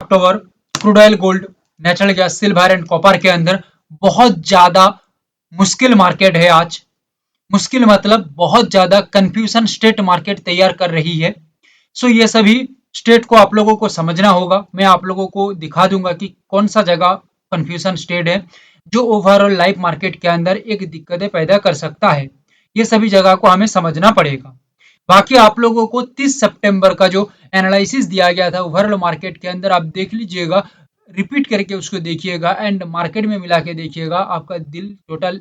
October crude oil, gold, natural gas, silver and copper के अंदर बहुत ज्यादा मुश्किल मार्केट है आज। मुश्किल मतलब बहुत ज्यादा कंफ्यूजन स्टेट मार्केट तैयार कर रही है। सो ये सभी स्टेट को आप लोगों को समझना होगा। मैं आप लोगों को दिखा दूंगा कि कौन सा जगह कंफ्यूजन स्टेट है जो ओवरऑल लाइफ मार्केट के अंदर एक दिक्कतें पैदा कर सकता है। ये सभी जगह को हमें समझना पड़ेगा। बाकी आप लोगों को 30 सितंबर का जो एनालिसिस दिया गया था ओवरऑल मार्केट के अंदर, आप देख लीजिएगा, रिपीट करके उसको देखिएगा एंड मार्केट में मिला के देखिएगा, आपका दिल टोटल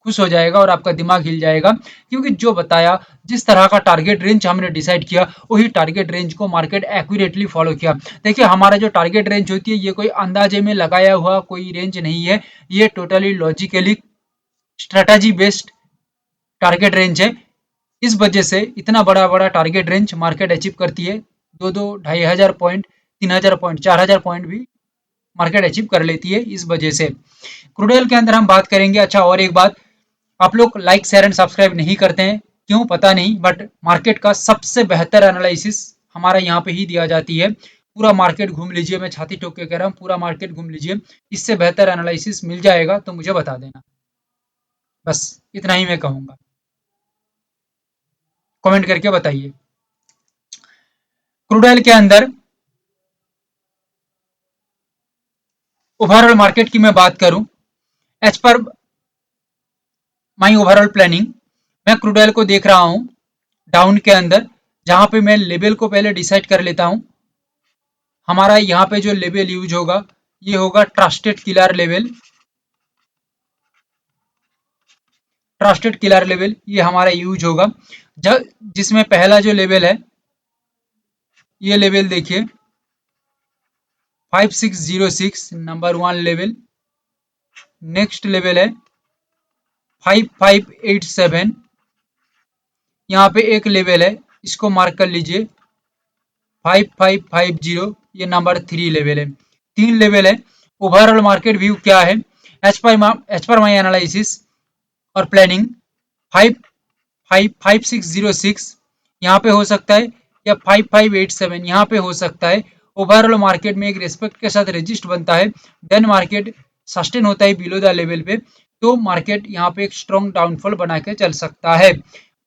खुश हो जाएगा और आपका दिमाग हिल जाएगा। क्योंकि जो बताया, जिस तरह का टारगेट रेंज हमने डिसाइड किया, वही टारगेट रेंज को मार्केट एक्यूरेटली फॉलो किया। देखिए, हमारा जो टारगेट रेंज होती है, ये कोई अंदाजे में लगाया हुआ कोई रेंज नहीं है, ये totally logically strategy based target range है। इस वजह से इतना बड़ा बड़ा टारगेट रेंज मार्केट अचीव करती है। दो दो 2500 पॉइंट, 3000 पॉइंट, 4000 पॉइंट भी मार्केट अचीव कर लेती है इस वजह से। क्रूडेल के अंदर हम बात करेंगे। अच्छा, और एक बात, आप लोग लाइक शेयर एंड सब्सक्राइब नहीं करते हैं, क्यों पता नहीं, बट मार्केट का सबसे बेहतर एनालिसिस हमारा यहाँ पे ही दिया जाती है। पूरा मार्केट घूम लीजिए, मैं छाती ठोक के कह रहा हूँ, पूरा मार्केट घूम लीजिए, इससे बेहतर एनालिसिस मिल जाएगा तो मुझे बता देना। बस इतना ही मैं कहूंगा, कमेंट करके बताइए। क्रूड ऑयल के अंदर ओवरऑल मार्केट की मैं बात करूं, as per my overall planning, मैं क्रूड ऑयल को देख रहा हूं डाउन के अंदर, जहां पे मैं लेवल को पहले डिसाइड कर लेता हूं। हमारा यहाँ पे जो लेवल यूज होगा, ये होगा trusted killer level. Trusted killer level ये हमारा यूज होगा। जिसमें पहला जो लेवल है, ये लेवल देखिए 5606, नंबर 1 लेवल। नेक्स्ट लेवल है 5587, यहाँ पे एक लेवल है, इसको मार्क कर लीजिए 5550, ये नंबर 3 लेवल है। 3 लेवल है। ओवरऑल मार्केट व्यू क्या है, एज पर माई एनालिसिस और प्लानिंग, 5606 यहाँ पे हो सकता है, या 5587 यहाँ पे हो सकता है। ओवरऑल मार्केट में एक रेस्पेक्ट के साथ रेजिस्ट बनता है, देन मार्केट सस्टेन होता है बिलो द लेवल पे, तो मार्केट यहाँ पे एक स्ट्रॉन्ग डाउनफॉल बना के चल सकता है।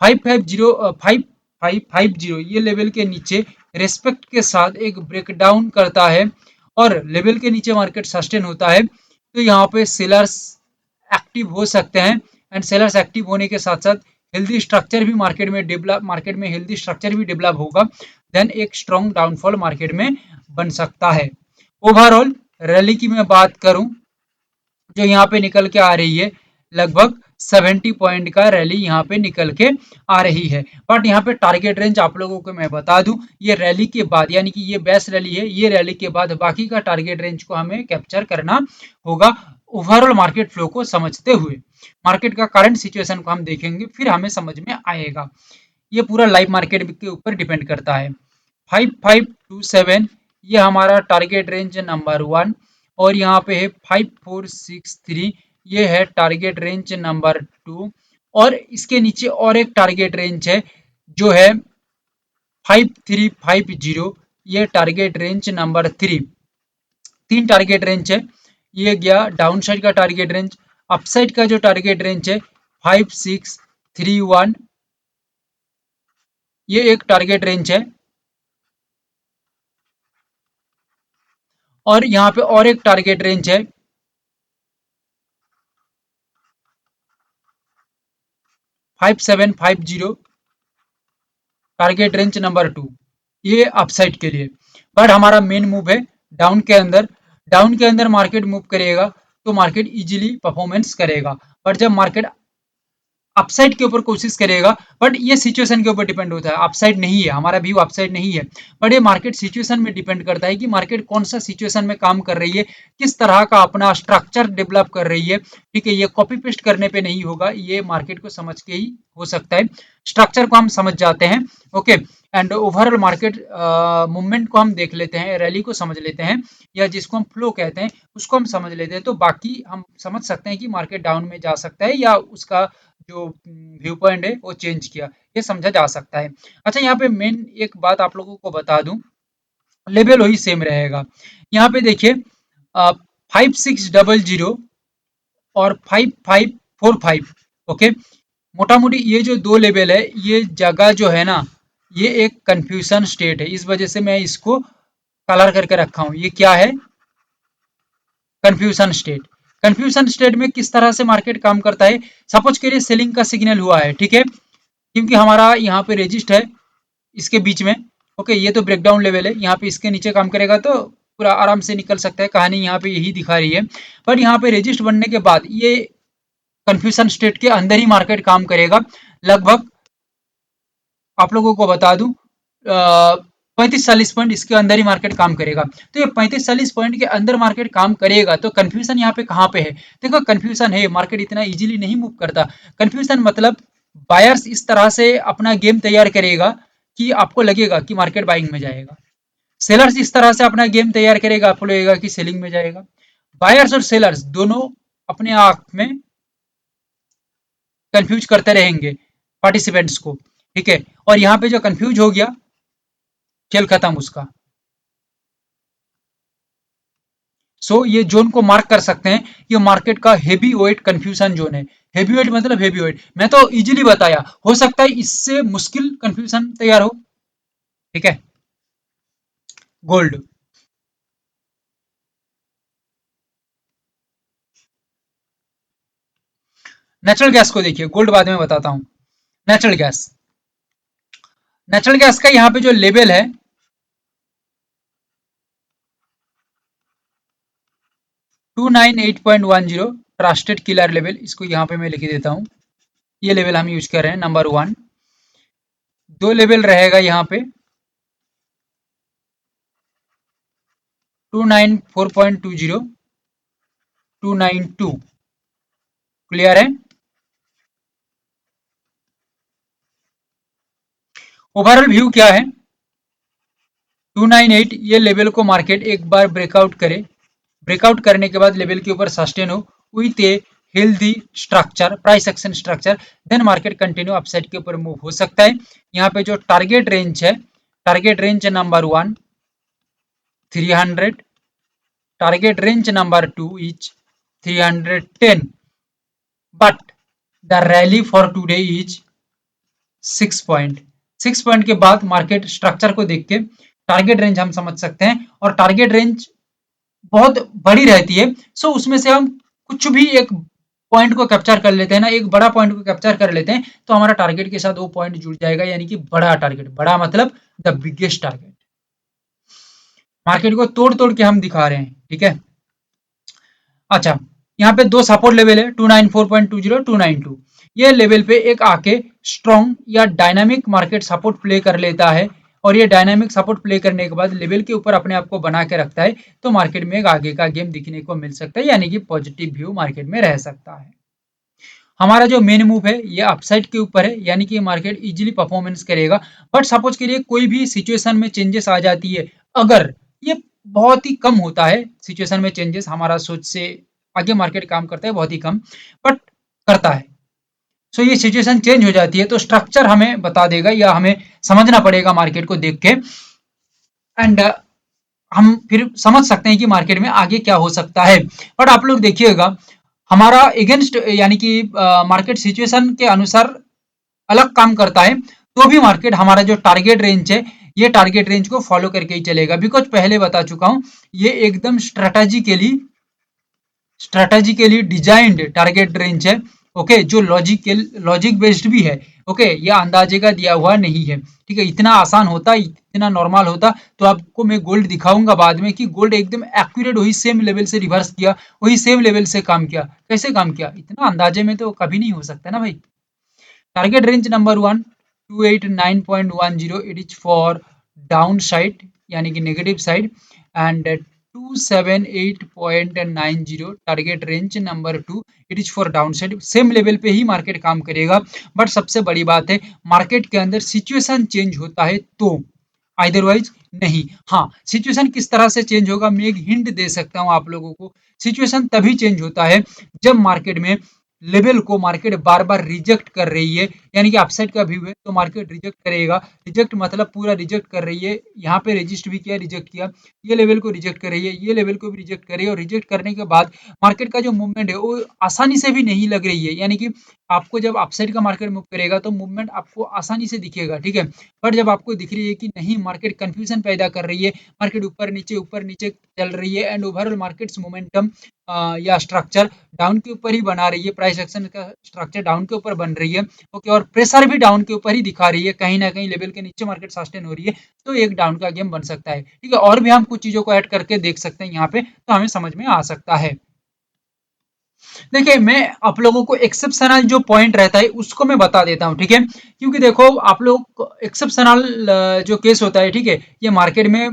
5550 ये लेवल के नीचे रेस्पेक्ट के साथ एक ब्रेकडाउन करता है और लेवल के नीचे मार्केट सस्टेन होता है, तो यहाँ पे सेलर्स एक्टिव हो सकते हैं। एंड सेलर्स एक्टिव होने के साथ साथ हेल्दी स्ट्रक्चर भी मार्केट में हेल्दी स्ट्रक्चर भी डेवलप होगा, देन एक स्ट्रॉन्ग डाउनफॉल मार्केट में बन सकता है। ओवरऑल रैली की मैं बात करूं, जो यहाँ पे निकल के आ रही है, लगभग 70 पॉइंट का रैली यहाँ पे निकल के आ रही है। बट यहाँ पे टारगेट रेंज आप लोगों को मैं बता दूं, ये रैली के बाद, यानी कि ये बेस्ट रैली है, ये रैली के बाद बाकी का टारगेट रेंज को हमें कैप्चर करना होगा। ओवरऑल मार्केट फ्लो को समझते हुए मार्केट का करंट सिचुएशन को हम देखेंगे, फिर हमें समझ में आएगा। ये पूरा लाइव मार्केट के ऊपर डिपेंड करता है। 5527 ये हमारा टारगेट रेंज नंबर 1, और यहाँ पे है 5463, ये है टारगेट रेंज नंबर 2, और इसके नीचे और एक टारगेट रेंज है जो है 5350, ये target range number 3। 3 target range है। ये गया डाउन साइड का टारगेट रेंज। अपसाइड का जो टारगेट रेंज है 5631, ये एक टारगेट रेंज है। और यहाँ पे और एक टारगेट रेंज है 5750, टारगेट रेंज नंबर 2, ये अपसाइड के लिए। बट हमारा मेन मूव है डाउन के अंदर। डाउन के अंदर मार्केट मूव करेगा तो मार्केट इजीली परफॉर्मेंस करेगा। बट जब मार्केट अपसाइड के ऊपर कोशिश करेगा, बट ये सिचुएशन के ऊपर डिपेंड होता है, अपसाइड नहीं है, हमारा व्यू अपसाइड नहीं है, बट ये मार्केट सिचुएशन में डिपेंड करता है कि मार्केट कौन सा सिचुएशन में काम कर रही है, किस तरह का अपना स्ट्रक्चर डेवलप कर रही है। ठीक है, ये कॉपी पेस्ट करने पे नहीं होगा, ये मार्केट को समझ के ही हो सकता है। स्ट्रक्चर को हम समझ जाते हैं, okay, and overall market movement को हम देख लेते हैं, रैली को समझ लेते हैं, या जिसको हम फ्लो कहते हैं उसको हम समझ लेते हैं, तो बाकी हम समझ सकते हैं कि मार्केट डाउन में जा सकता है या उसका जो व्यू पॉइंट है वो चेंज किया, ये समझा जा सकता है। अच्छा, यहाँ पे मेन एक बात आप लोगों को बता दूं, लेवल वही सेम रहेगा। यहाँ पे देखिए 5600 और 5545। ओके, मोटा मोटी ये जो दो लेवल है, ये जगह जो है ना, ये एक कंफ्यूजन स्टेट है, इस वजह से मैं इसको कलर करके रखा हूं। ये क्या है? Confusion state. कंफ्यूजन स्टेट में किस तरह से मार्केट काम करता है? सपोज करिए सेलिंग का सिग्नल हुआ है, ठीक है, क्योंकि हमारा यहाँ पे रजिस्ट है इसके बीच में। ओके, ये तो ब्रेकडाउन लेवल है, यहाँ पे इसके नीचे काम करेगा तो पूरा आराम से निकल सकता है, कहानी यहाँ पे यही दिखा रही है। बट यहाँ पे रजिस्ट बनने के बाद ये कंफ्यूजन स्टेट के अंदर ही मार्केट काम करेगा। लगभग आप लोगों को बता दूं 35-40 पॉइंट इसके अंदर ही मार्केट काम करेगा। तो ये 35-40 पॉइंट के अंदर मार्केट काम करेगा, तो कंफ्यूजन यहाँ पे कहाँ पे है? देखो कंफ्यूजन है, मार्केट इतना इजीली नहीं मूव करता। कंफ्यूजन मतलब बायर्स इस तरह से अपना गेम तैयार करेगा कि आपको लगेगा कि मार्केट बाइंग में जाएगा। सेलर्स इस तरह से अपना गेम तैयार करेगा, आपको लगेगा कि सेलिंग में जाएगा। बायर्स और सेलर्स दोनों अपने आप में कंफ्यूज करते रहेंगे पार्टिसिपेंट्स को, ठीक है। और यहाँ पे जो कंफ्यूज हो गया, खेल खत्म उसका। ये जोन को मार्क कर सकते हैं, ये मार्केट का हेवी वेट कंफ्यूजन जोन है। हेवी वेट मतलब हेवी वेट, मैं तो इजीली बताया, हो सकता है इससे मुश्किल कंफ्यूजन तैयार हो, ठीक है। गोल्ड, नेचुरल गैस को देखिए, गोल्ड बाद में बताता हूं। नेचुरल गैस, नेचुरल गैस का यहाँ पे जो लेवल है 298.10, ट्रस्टेड किलर लेवल, इसको यहाँ पे मैं लिख देता हूँ। ये लेवल हम यूज कर रहे हैं, नंबर 1। दो लेवल रहेगा यहाँ पे 294.20, 292। क्लियर है? ओवरऑल व्यू क्या है? 298, ये लेवल को मार्केट एक बार ब्रेकआउट करे, ब्रेकआउट करने के बाद लेवल के ऊपर सस्टेन हो with a healthy structure, price action structure, then market continue upside के ऊपर मूव हो सकता है। यहाँ पे जो टारगेट रेंज है, target range number 1 300, target range number 2 is 310, but the rally for today is 6 point. 6 point के बाद मार्केट स्ट्रक्चर को देख के टारगेट रेंज हम समझ सकते हैं, और टारगेट रेंज बहुत बड़ी रहती है। उसमें से हम कुछ भी एक पॉइंट को कैप्चर कर लेते हैं ना, एक बड़ा पॉइंट को कैप्चर कर लेते हैं, तो हमारा टारगेट के साथ वो पॉइंट जुड़ जाएगा, यानी कि बड़ा टारगेट। बड़ा मतलब द बिगेस्ट टारगेट। मार्केट को तोड़ तोड़ के हम दिखा रहे हैं, ठीक है। अच्छा, यहाँ पे दो सपोर्ट लेवल है 294.20, 292। ये लेवल पे एक आके स्ट्रॉन्ग या डायनामिक मार्केट सपोर्ट प्ले कर लेता है, और ये डायनामिक सपोर्ट प्ले करने के बाद लेवल के ऊपर अपने आप को बना के रखता है, तो मार्केट में एक आगे का गेम दिखने को मिल सकता है, यानी कि पॉजिटिव व्यू मार्केट में रह सकता है। हमारा जो मेन मूव है ये अपसाइड के ऊपर है, यानी कि मार्केट इजीली परफॉर्मेंस करेगा। बट सपोज करिए कोई भी सिचुएशन में चेंजेस आ जाती है, अगर ये बहुत ही कम होता है सिचुएशन में चेंजेस, हमारा सोच से आगे मार्केट काम करता है बहुत ही कम, बट करता है। ये सिचुएशन चेंज हो जाती है, तो स्ट्रक्चर हमें बता देगा, या हमें समझना पड़ेगा मार्केट को देख के, एंड हम फिर समझ सकते हैं कि मार्केट में आगे क्या हो सकता है। बट आप लोग देखिएगा, हमारा अगेंस्ट, यानी कि मार्केट सिचुएशन के अनुसार अलग काम करता है, तो भी मार्केट हमारा जो टारगेट रेंज है, ये टारगेट रेंज को फॉलो करके ही चलेगा। बिकॉज पहले बता चुका हूं, ये एकदम स्ट्रेटेजिकली डिजाइंड टारगेट रेंज है। ओके, जो लॉजिक बेस्ड भी है। ओके, ये अंदाजे का दिया हुआ नहीं है, ठीक है। इतना आसान होता, इतना नॉर्मल होता, तो आपको मैं गोल्ड दिखाऊंगा बाद में कि गोल्ड एकदम एक्यूरेट वही सेम लेवल से रिवर्स किया, वही सेम लेवल से काम किया। कैसे काम किया? इतना अंदाजे में तो कभी नहीं हो सकता ना भाई। Target range number 1 289.10, it is for down side, यानी कि negative side, and 278.90 target range number 2, it is for down side. Same level पे ही मार्केट काम करेगा। बट सबसे बड़ी बात है, मार्केट के अंदर सिचुएशन चेंज होता है तो, अदरवाइज नहीं। हाँ, सिचुएशन किस तरह से चेंज होगा, मैं एक हिंट दे सकता हूँ आप लोगों को। सिचुएशन तभी चेंज होता है जब मार्केट में लेवल को मार्केट बार बार रिजेक्ट कर रही है, यानी कि अपसाइड का व्यू है तो मार्केट रिजेक्ट करेगा। रिजेक्ट मतलब पूरा रिजेक्ट कर रही है, यहाँ पे रजिस्ट भी किया, रिजेक्ट किया, ये लेवल को रिजेक्ट कर रही है, ये लेवल को भी रिजेक्ट कर रही है, और रिजेक्ट करने के बाद मार्केट का जो मूवमेंट है वो आसानी से भी नहीं लग रही है, यानी कि आपको जब अपसाइड का मार्केट मूव करेगा तो मूवमेंट आपको आसानी से दिखेगा, ठीक है। बट जब आपको दिख रही है कि नहीं, मार्केट कंफ्यूजन पैदा कर रही है, मार्केट ऊपर नीचे चल रही है, एंड ओवरऑल मार्केट्स मोमेंटम या स्ट्रक्चर डाउन के ऊपर ही बना रही है, प्राइस एक्शन का स्ट्रक्चर डाउन के ऊपर बन रही है, ओके, और प्रेशर भी डाउन के ऊपर ही दिखा रही है, कहीं ना कहीं लेवल के नीचे मार्केट सस्टेन हो रही है, तो एक डाउन का गेम बन सकता है, ठीक है। और भी हम कुछ चीजों को ऐड करके देख सकते हैं यहाँ पे, तो हमें समझ में आ सकता है। देखिए, मैं आप लोगों को एक्सेप्शनल जो पॉइंट रहता है उसको मैं बता देता हूँ, ठीक है, क्योंकि देखो आप लोग एक्सेप्शनल जो केस होता है, ठीक है, ये मार्केट में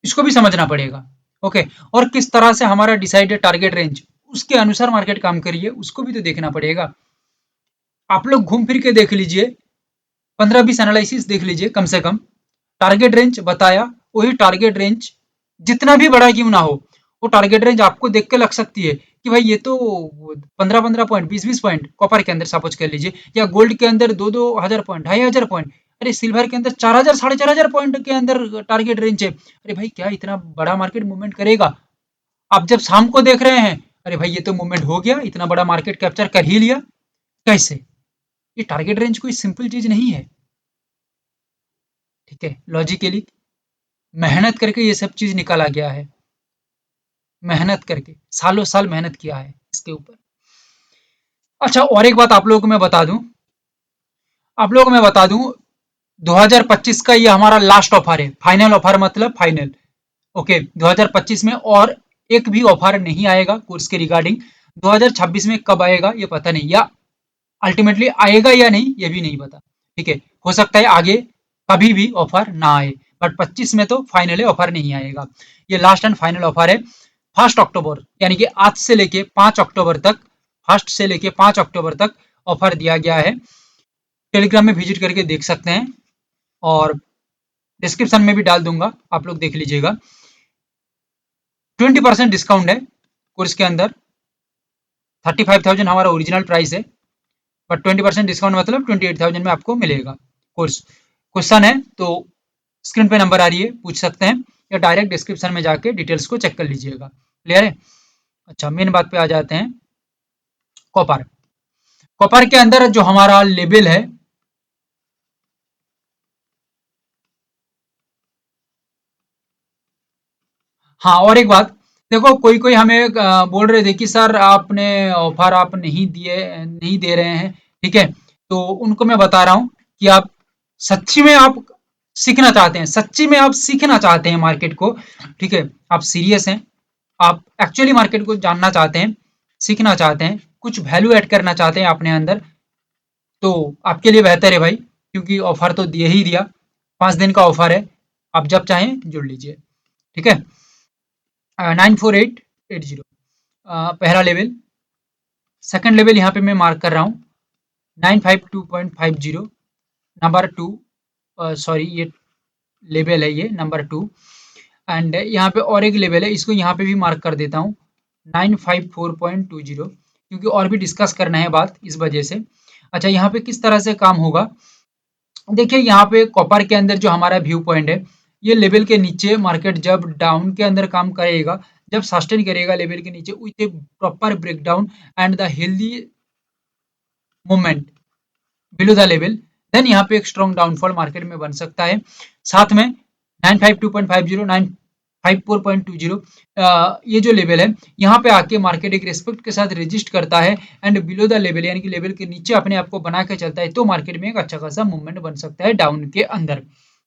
इसको भी समझना पड़ेगा, ओके, और किस तरह से हमारा डिसाइडेड टारगेट रेंज उसके अनुसार मार्केट काम करिए उसको भी तो देखना पड़ेगा। आप लोग घूम फिर के देख लीजिए, 15-20 एनालिसिस देख लीजिए कम से कम, टारगेट रेंज बताया, वही टारगेट रेंज जितना भी बड़ा क्यों ना हो, वो टारगेट रेंज आपको देख के लग सकती है कि भाई ये तो 15-15 पॉइंट, 20-20 पॉइंट कॉपर के अंदर सपोज कर लीजिए, या गोल्ड के अंदर 2-2 हजार पॉइंट, 2,500 पॉइंट, अरे सिल्वर के अंदर 4,000 4,500 पॉइंट के अंदर टारगेट रेंज है, अरे भाई क्या इतना बड़ा मार्केट मूवमेंट करेगा। आप जब शाम को देख रहे हैं, अरे भाई ये तो मूवमेंट हो गया, इतना बड़ा मार्केट कैप्चर कर ही लिया, कैसे? ये टारगेट रेंज कोई सिंपल चीज नहीं है, ठीक है, लॉजिकली मेहनत करके ये सब चीज निकाला गया है, मेहनत करके सालों साल मेहनत किया है इसके ऊपर। अच्छा, और एक बात आप लोगों को मैं बता दूं, आप लोगों को मैं बता दूं, 2025 का ये हमारा लास्ट ऑफर है, फाइनल ऑफर मतलब फाइनल, ओके। 2025 में और एक भी ऑफर नहीं आएगा कोर्स के रिगार्डिंग, 2026 में कब आएगा ये पता नहीं, या अल्टीमेटली आएगा या नहीं ये भी नहीं पता, ठीक है, हो सकता है आगे कभी भी ऑफर ना आए, बट 25 में तो फाइनली ऑफर नहीं आएगा, ये लास्ट एंड फाइनल ऑफर है। 1 अक्टूबर यानी कि आज से लेके 5 अक्टूबर तक, 1 से लेके 5 अक्टूबर तक ऑफर दिया गया है, टेलीग्राम में विजिट करके देख सकते हैं, और डिस्क्रिप्शन में भी डाल दूंगा, आप लोग देख लीजिएगा। 20% डिस्काउंट है कोर्स के अंदर, 35,000 हमारा ओरिजिनल प्राइस है, बट 20% डिस्काउंट मतलब 28,000 में आपको मिलेगा कोर्स। क्वेश्चन है तो स्क्रीन पे नंबर आ रही है, पूछ सकते हैं, या डायरेक्ट डिस्क्रिप्शन में जाके डिटेल्स को चेक कर लीजिएगा, क्लियर है। अच्छा, मेन बात पे आ जाते हैं, कॉपर। कॉपर के अंदर जो हमारा लेवल है, हाँ, और एक बात, देखो कोई कोई हमें बोल रहे थे कि सर आपने ऑफर आप नहीं दे रहे हैं, ठीक है, तो उनको मैं बता रहा हूँ कि आप सच्ची में आप सीखना चाहते हैं, सच्ची में आप सीखना चाहते हैं मार्केट को, ठीक है, आप सीरियस हैं, आप एक्चुअली मार्केट को जानना चाहते हैं, सीखना चाहते हैं, कुछ वैल्यू ऐड करना चाहते हैं अपने अंदर, तो आपके लिए बेहतर है भाई, क्योंकि ऑफर तो दिए ही दिया, 5 दिन का ऑफर है, आप जब चाहें जुड़ लीजिए, ठीक है। 94880 पहला लेवल, सेकंड लेवल यहाँ पे मैं मार्क कर रहा हूँ 952.50, नंबर 2, सॉरी ये लेवल है, ये नंबर 2, एंड यहाँ पे और एक लेवल है, इसको यहाँ पे भी मार्क कर देता हूँ 954.20, क्योंकि और भी डिस्कस करना है बात इस वजह से। अच्छा, यहाँ पे किस तरह से काम होगा, देखिए यहाँ पे कॉपर के अंदर जो हमारा व्यू पॉइंट है, ये लेवल के नीचे मार्केट जब डाउन के अंदर काम करेगा, जब सस्टेन करेगा लेवल के नीचे with a proper breakdown and the healthy movement below the level, then यहाँ पे एक स्ट्रॉन्ग डाउनफॉल मार्केट में बन सकता है। साथ में 952.50, 954.20, ये जो लेवल है, यहाँ पे आके मार्केट एक रेस्पेक्ट के साथ रजिस्ट करता है, एंड बिलो द लेवल यानी कि लेवल के नीचे अपने आप को बना के चलता है, तो मार्केट में एक अच्छा खासा मूवमेंट बन सकता है डाउन के अंदर,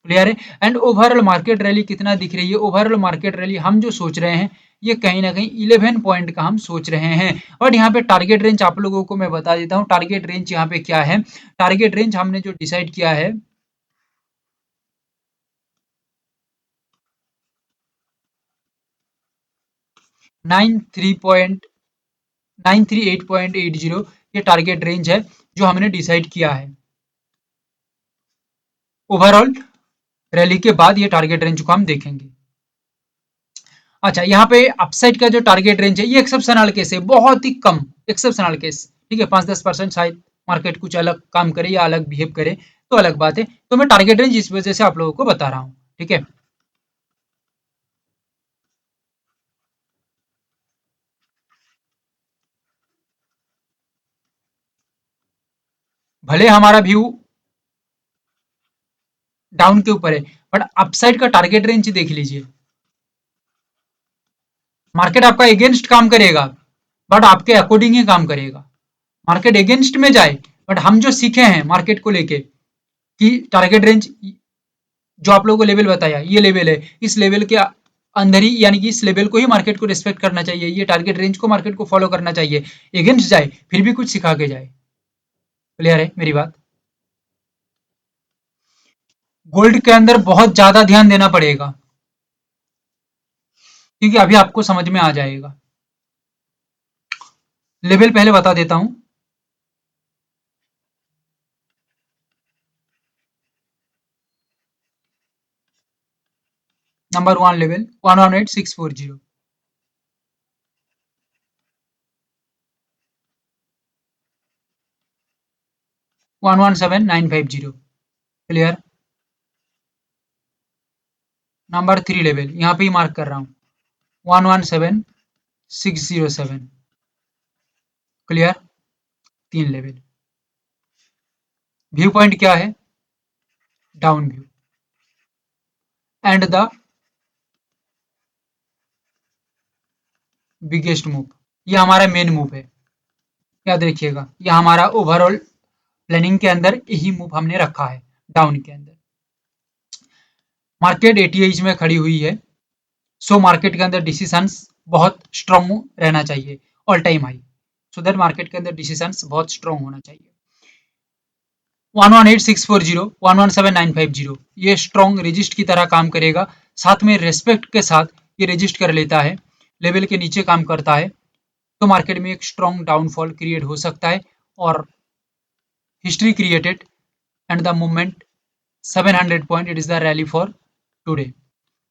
क्लियर है। एंड ओवरऑल मार्केट रैली कितना दिख रही है, ओवरऑल मार्केट रैली हम जो सोच रहे हैं, ये कहीं ना कहीं 11 पॉइंट का हम सोच रहे हैं, और यहाँ पे टारगेट रेंज आप लोगों को मैं बता देता हूँ, टारगेट रेंज यहाँ पे क्या है, टारगेट रेंज हमने जो डिसाइड किया है, 938.80, ये टारगेट रेंज है जो हमने डिसाइड किया है, ओवरऑल रैली के बाद ये टारगेट रेंज को हम देखेंगे। अच्छा, यहाँ पे अपसाइड का जो टारगेट रेंज है, ये एक्सेप्शनल केस है, बहुत ही कम, एक्सेप्शनल केस, ठीक है, 5-10% शायद मार्केट कुछ अलग काम करे या अलग बिहेव करे तो अलग बात है। तो मैं टारगेट रेंज इस वजह से आप लोगों को बता रहा हूँ, ठीक है। भले हमारा व्यू डाउन के ऊपर है, बट अपसाइड का टारगेट रेंज देख लीजिए। मार्केट आपका अगेंस्ट काम करेगा, बट आपके अकॉर्डिंग ही काम करेगा। मार्केट अगेंस्ट में जाए, बट हम जो सीखे हैं मार्केट को लेके कि टारगेट रेंज जो आप लोगों को लेवल बताया, ये लेवल है, इस लेवल के अंदर ही, यानी कि इस लेवल को ही मार्केट को रिस्पेक्ट करना चाहिए, ये टारगेट रेंज को मार्केट को फॉलो करना चाहिए। अगेंस्ट जाए फिर भी कुछ सिखा के जाए। क्लियर है मेरी बात? गोल्ड के अंदर बहुत ज्यादा ध्यान देना पड़ेगा, क्योंकि अभी आपको समझ में आ जाएगा। लेवल पहले बता देता हूं। Number 1 level 118640, 117950। Clear? Number 3 level यहाँ पे ही मार्क कर रहा हूँ, 117607। क्लियर? 3 लेवल। व्यू पॉइंट क्या है? Down view and the biggest move, ये हमारा मेन मूव है, याद रखिएगा। ये हमारा ओवरऑल प्लानिंग के अंदर यही मूव हमने रखा है, डाउन के अंदर। मार्केट 80 में खड़ी हुई है, सो मार्केट के अंदर डिसीजंस बहुत स्ट्रॉन्ग रहना चाहिए, all time high, so that market के अंदर डिसीजंस बहुत स्ट्रॉन्ग होना चाहिए। 118640, 117950, ये स्ट्रॉन्ग रेजिस्ट की तरह काम करेगा, साथ में रेस्पेक्ट के साथ ये रेजिस्ट कर लेता है, लेवल के नीचे काम करता है, तो मार्केट में एक स्ट्रॉन्ग डाउनफॉल क्रिएट हो सकता है, और history created and the movement 700 point, it is the rally for today.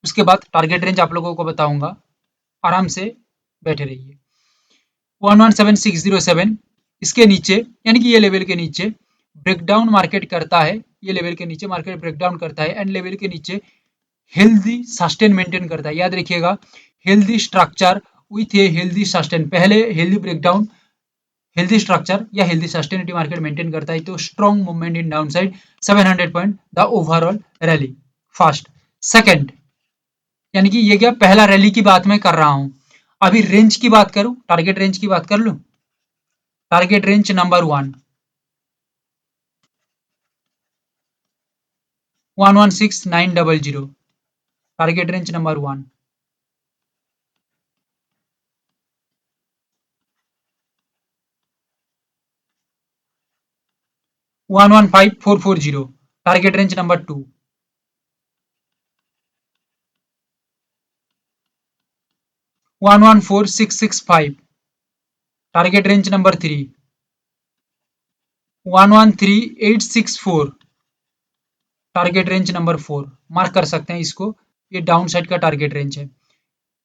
उसके बाद टारगेट रेंज आप लोगों को बताऊंगा, आराम से बैठे रहिए। 117607, इसके नीचे, यानी कि ये लेवल के नीचे ब्रेकडाउन मार्केट करता है, ये लेवल के नीचे मार्केट ब्रेकडाउन करता है, एंड लेवल के नीचे हेल्दी सस्टेन मेंटेन करता है। याद रखिएगा, healthy structure with a healthy sustain, पहले हेल्दी ब्रेकडाउन, हेल्दी स्ट्रक्चर या हेल्दी सस्टेनिटी मार्केट मेंटेन करता है, तो strong movement in down side 700 point the overall rally fast. Second, यानी कि ये क्या, पहला रैली की बात मैं कर रहा हूं। अभी रेंज की बात करूं, टारगेट रेंज की बात कर लूं। Target range number 1 116900, target range number 1। 115440, target range number 2। 114665, target range number 3। 113864, target range number 4। Mark कर सकते हैं इसको, ये डाउन साइड का टारगेट रेंज है।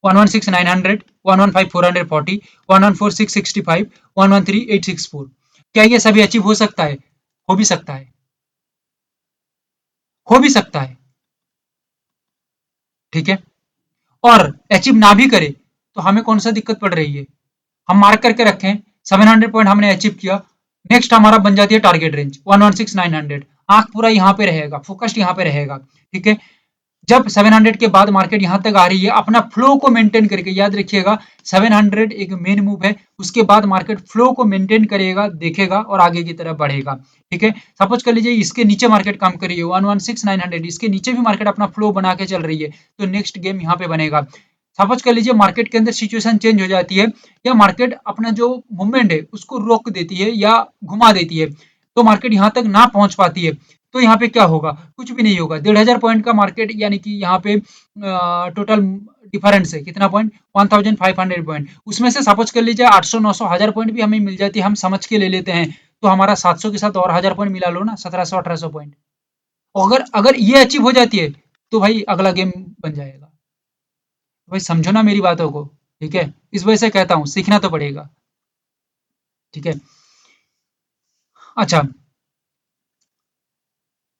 116900, 115440, 114665, 113864। क्या ये सभी अचीव हो सकता है? हो भी सकता है, हो भी सकता है, ठीक है। और अचीव ना भी करे तो हमें कौन सा दिक्कत पड़ रही है? हम मार्क करके रखें, 700 पॉइंट हमने अचीव किया, नेक्स्ट हमारा बन जाती है टारगेट रेंज 116900। आंख पूरा यहाँ पे रहेगा, फोकस्ड यहाँ पे रहेगा, ठीक है। जब 700 के बाद मार्केट यहाँ तक आ रही है, अपना फ्लो को मेंटेन करके, याद रखिएगा 700 एक मेन मूव है, उसके बाद मार्केट फ्लो को मेंटेन करेगा, देखेगा और आगे की तरफ बढ़ेगा, ठीक है। सपोज कर लीजिए इसके नीचे मार्केट काम कर रही है 116900, इसके नीचे भी मार्केट अपना फ्लो बना के चल रही है, तो नेक्स्ट गेम यहाँ पे बनेगा। सपोज कर लीजिए मार्केट के अंदर सिचुएशन चेंज हो जाती है, या मार्केट अपना जो मूवमेंट है उसको रोक देती है या घुमा देती है, तो मार्केट यहाँ तक ना पहुंच पाती है, तो यहाँ पे क्या होगा? कुछ भी नहीं होगा। 1500 पॉइंट का मार्केट, यानी कि यहाँ पे टोटल डिफरेंस है कितना पॉइंट? 1500 पॉइंट। उसमें से सपोज कर लीजिए 800 900 1000 पॉइंट भी हमें मिल जाती है, हम समझ के ले लेते हैं, तो हमारा 700 के साथ और 1000 पॉइंट मिला लो ना, 1700 1800 पॉइंट। अगर अगर ये अचीव हो जाती है तो भाई अगला गेम बन जाएगा। भाई समझो ना मेरी बातों को, ठीक है। इस वजह से कहता हूँ सीखना तो पड़ेगा। ठीक है। अच्छा,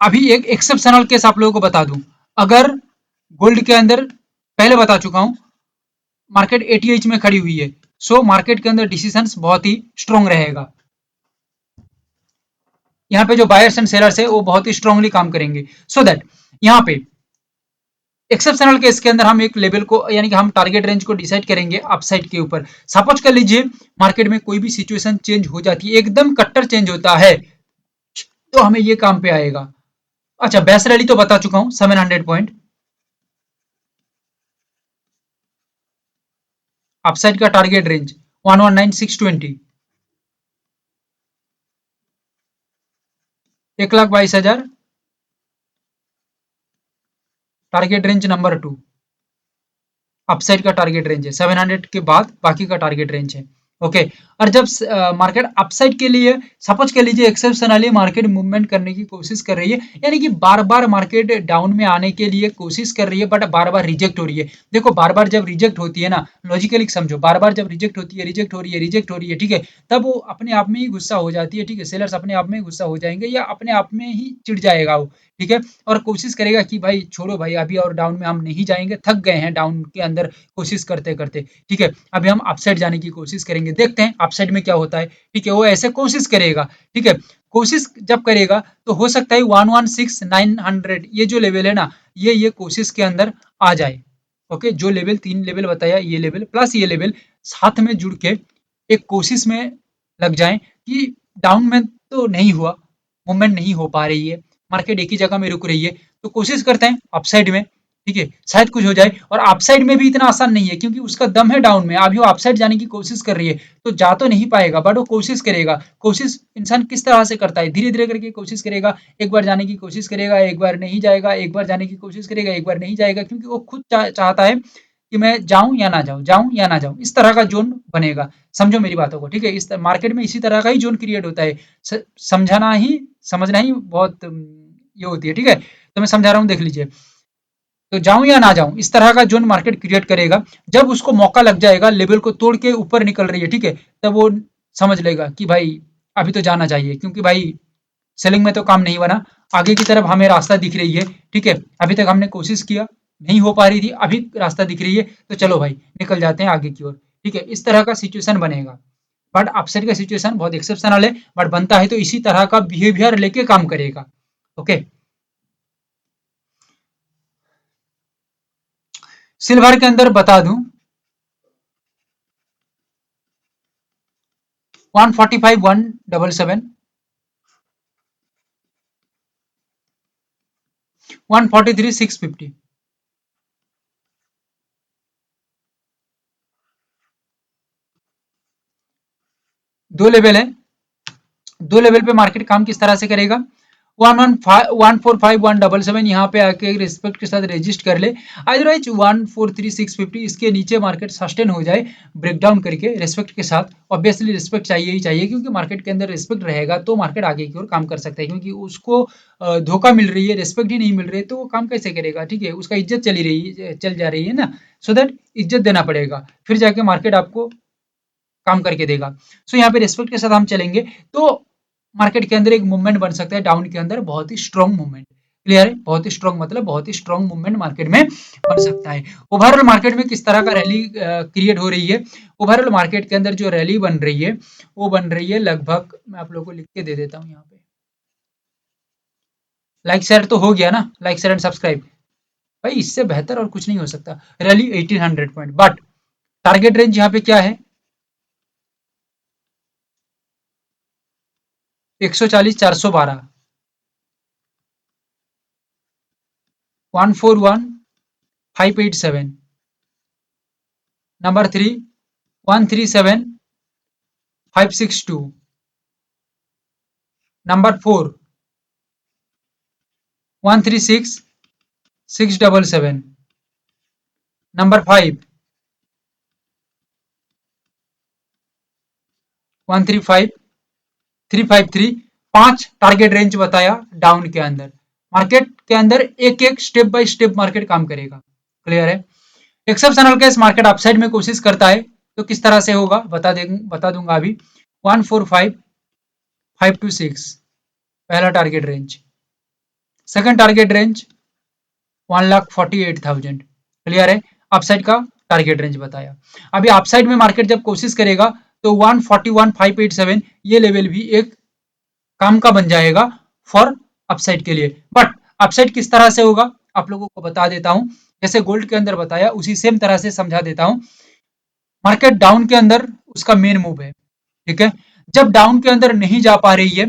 अभी एक एक्सेप्शनल केस आप लोगों को बता दूं। अगर गोल्ड के अंदर, पहले बता चुका हूं, मार्केट 88 में खड़ी हुई है, सो मार्केट के अंदर डिसीजंस बहुत ही स्ट्रांग रहेगा। यहाँ पे जो बायर्स एंड सेलर्स है वो बहुत ही स्ट्रांगली काम करेंगे, सो दैट यहाँ पे एक्सेप्शनल केस के अंदर हम एक लेवल को, यानी कि हम टारगेट रेंज को डिसाइड करेंगे अपसाइड के ऊपर। सपोज कर लीजिए मार्केट में कोई भी सिचुएशन चेंज हो जाती है, एकदम कट्टर चेंज होता है, तो हमें ये काम पे आएगा। अच्छा, बेस रैली तो बता चुका हूं 700 पॉइंट। अपसाइड का target range 119620, 1,22,000 target range number 2। Upside का टारगेट रेंज है 700 के बाद बाकी का टारगेट रेंज है। ओके, और जब मार्केट अपसाइड के लिए, सपोज कर लीजिए एक्सेप्शनली मार्केट मूवमेंट करने की कोशिश कर रही है, यानी कि बार बार मार्केट डाउन में आने के लिए कोशिश कर रही है, बट बार बार रिजेक्ट हो रही है। देखो, बार बार जब रिजेक्ट होती है ना, लॉजिकली समझो, बार बार जब रिजेक्ट होती है, रिजेक्ट हो रही है, रिजेक्ट हो रही है, ठीक है, तब वो अपने आप में ही गुस्सा हो जाती है। ठीक है, सेलर्स अपने आप में ही गुस्सा हो जाएंगे, या अपने आप में ही चिढ़ जाएगा वो। ठीक है, और कोशिश करेगा कि भाई छोड़ो भाई, अभी और डाउन में हम नहीं जाएंगे, थक गए हैं डाउन के अंदर कोशिश करते करते। ठीक है, अभी हम अपसाइड जाने की कोशिश करेंगे, देखते हैं अपसाइड में क्या होता है। ठीक है, वो ऐसे कोशिश करेगा। ठीक है, कोशिश जब करेगा तो हो सकता है 116900 ये जो लेवल है ना, ये कोशिश के अंदर आ जाए। ओके, जो लेवल, 3 लेवल बताया, ये लेवल प्लस ये लेवल साथ में जुड़ के एक कोशिश में लग जाए कि डाउन में तो नहीं हुआ, मूवमेंट नहीं हो पा रही है, मार्केट एक ही जगह में रुक रही है, तो कोशिश करते हैं अपसाइड में। ठीक है, शायद कुछ हो जाए। और अपसाइड में भी इतना आसान नहीं है, क्योंकि उसका दम है डाउन में, अभी वो अपसाइड जाने की कोशिश कर रही है, तो जा तो नहीं पाएगा, बट वो कोशिश करेगा। कोशिश इंसान किस तरह से करता है, धीरे धीरे करके कोशिश करेगा। एक बार जाने की कोशिश करेगा, एक बार नहीं जाएगा, एक बार जाने की कोशिश करेगा, एक बार नहीं जाएगा, क्योंकि वो खुद चाहता है कि मैं जाऊं या ना जाऊं, जाऊं या ना जाऊं, इस तरह का जोन बनेगा। समझो मेरी बातों को। ठीक है, इस मार्केट में इसी तरह का ही जोन क्रिएट होता है। समझाना ही, समझना ही बहुत ये होती है। ठीक है, तो मैं समझा रहा हूँ, देख लीजिए। तो जाऊं या ना जाऊं, इस तरह का जोन मार्केट क्रिएट करेगा। जब उसको मौका लग जाएगा, लेवल को तोड़ के ऊपर निकल रही है, ठीक है, तब वो समझ लेगा कि भाई अभी तो जाना चाहिए, क्योंकि भाई सेलिंग में तो काम नहीं बना, आगे की तरफ हमें रास्ता दिख रही है। ठीक है, अभी तक हमने कोशिश किया, नहीं हो पा रही थी, अभी रास्ता दिख रही है, तो चलो भाई निकल जाते हैं आगे की ओर। ठीक है, इस तरह का सिचुएशन बनेगा। बट अपसेट का सिचुएशन बहुत एक्सेप्शनल है, बट बनता है तो इसी तरह का बिहेवियर लेके काम करेगा। ओके, सिल्वर के अंदर बता दूं 145,177, 143,650, दो लेवल है। दो लेवल पे मार्केट काम किस तरह से करेगा, 145,177 यहाँ पे आके रिस्पेक्ट के साथ रजिस्ट कर ले। अदरवाइज 143,650 इसके नीचे मार्केट सस्टेन हो जाए ब्रेकडाउन करके रिस्पेक्ट के साथ। ऑब्वियसली रिस्पेक्ट चाहिए ही चाहिए, क्योंकि मार्केट के अंदर रिस्पेक्ट रहेगा तो मार्केट आगे की ओर काम कर सकता है, क्योंकि उसको धोखा मिल रही है, रिस्पेक्ट ही नहीं मिल रही है, तो वो काम कैसे करेगा। ठीक है, उसका इज्जत चली रही है, चल जा रही है ना, सो दैट इज्जत देना पड़ेगा, फिर जाके मार्केट आपको काम करके देगा। सो यहाँ पे रिस्पेक्ट के साथ हम चलेंगे, तो मार्केट के अंदर एक मूवमेंट बन सकता है डाउन के अंदर, बहुत ही स्ट्रॉन्ग मूवमेंट। क्लियर है, बहुत ही स्ट्रॉन्ग मतलब बहुत ही स्ट्रॉन्ग मूवमेंट मार्केट में बन सकता है। ओवरऑल मार्केट में किस तरह का रैली क्रिएट हो रही है, ओवरऑल मार्केट के अंदर जो रैली बन रही है, वो बन रही है लगभग, मैं आप लोगों को लिख के दे देता हूँ यहाँ पे। लाइक शेयर तो हो गया ना, लाइक शेयर एंड सब्सक्राइब। भाई इससे बेहतर और कुछ नहीं हो सकता। Rally 1800 point, but target range यहाँ पे क्या है, 140, 412, 141,587, नंबर 3 137,562, नंबर 4 136,677, नंबर 5 135,353। पांच टारगेट रेंज बताया डाउन के अंदर। मार्केट के अंदर एक एक स्टेप बाय स्टेप मार्केट काम करेगा। क्लियर है। एक्सेप्शनल केस मार्केट अपसाइड में कोशिश करता है, तो किस तरह से होगा बता दूंगा अभी। 145,526 पहला target range. Second target range 1,48,000। Clear है? अपसाइड का टारगेट रेंज बताया। अभी अपसाइड में मार्केट जब कोशिश करेगा तो 141,587 ये लेवल भी एक काम का बन जाएगा फॉर अपसाइड के लिए। बट अपसाइड किस तरह से होगा आप लोगों को बता देता हूं, जैसे गोल्ड के अंदर बताया उसी सेम तरह से समझा देता हूं। मार्केट डाउन के अंदर उसका मेन मूव है, ठीक है। जब डाउन के अंदर नहीं जा पा रही है,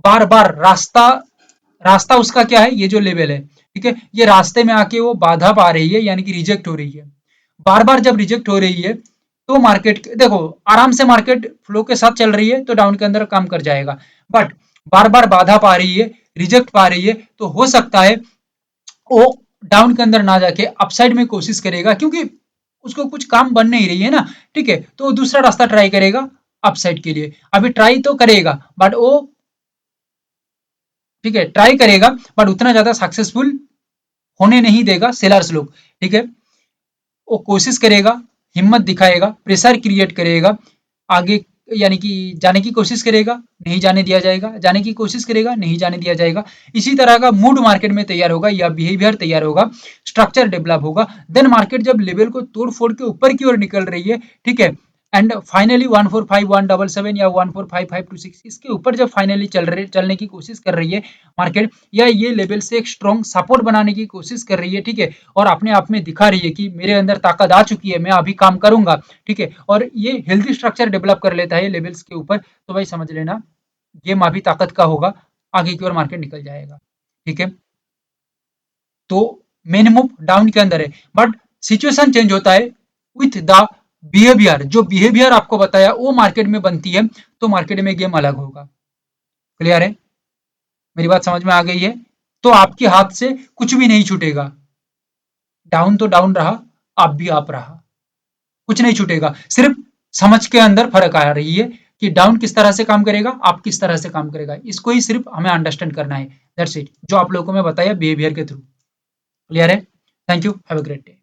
बार बार रास्ता रास्ता उसका क्या है, ये जो लेवल है, ठीक है, ये रास्ते में आके वो बाधा पा रही है, यानी कि रिजेक्ट हो रही है। बार बार जब रिजेक्ट हो रही है तो मार्केट देखो आराम से मार्केट फ्लो के साथ चल रही है तो डाउन के अंदर काम कर जाएगा। बट बार बार बाधा पा रही है, रिजेक्ट पा रही है, तो हो सकता है वो डाउन के अंदर ना जाके अपसाइड में कोशिश करेगा, क्योंकि उसको कुछ काम बन नहीं रही है ना, ठीक है, तो वो दूसरा रास्ता ट्राई करेगा अपसाइड के लिए। अभी ट्राई तो करेगा बट वो, ठीक है, ट्राई करेगा बट उतना ज्यादा सक्सेसफुल होने नहीं देगा सेलर्स लोग, ठीक है। वो कोशिश करेगा, हिम्मत दिखाएगा, प्रेशर क्रिएट करेगा, आगे यानी कि जाने की कोशिश करेगा, नहीं जाने दिया जाएगा, जाने की कोशिश करेगा, नहीं जाने दिया जाएगा। इसी तरह का मूड मार्केट में तैयार होगा या बिहेवियर तैयार होगा, स्ट्रक्चर डेवलप होगा। देन मार्केट जब लेवल को तोड़ फोड़ के ऊपर की ओर निकल रही है, ठीक है, एंड फाइनली 145,177 या 145,526 इसके ऊपर जब फाइनली चलने की कोशिश कर रही है मार्केट, या ये लेवल से एक स्ट्रॉन्ग सपोर्ट बनाने की कोशिश कर रही है, ठीक है, और अपने आप में दिखा रही है कि मेरे अंदर ताकत आ चुकी है, मैं अभी काम करूंगा, ठीक है, और ये हेल्दी स्ट्रक्चर डेवलप कर लेता है लेवल्स के ऊपर, तो भाई समझ लेना गेम अभी ताकत का होगा, आगे की ओर मार्केट निकल जाएगा, ठीक है। तो मेन मूव डाउन के अंदर है, बट सिचुएशन चेंज होता है विथ द बिहेवियर। जो बिहेवियर आपको बताया वो मार्केट में बनती है, तो मार्केट में गेम अलग होगा। क्लियर है? मेरी बात समझ में आ गई है? तो आपके हाथ से कुछ भी नहीं छूटेगा। डाउन तो डाउन रहा, आप भी आप रहा, कुछ नहीं छूटेगा। सिर्फ समझ के अंदर फर्क आ रही है कि डाउन किस तरह से काम करेगा, आप किस तरह से काम करेगा, इसको ही सिर्फ हमें अंडरस्टैंड करना है। दैट्स इट, जो आप लोगों को मैं बताया बिहेवियर के थ्रू। क्लियर है? Thank you, have a great day.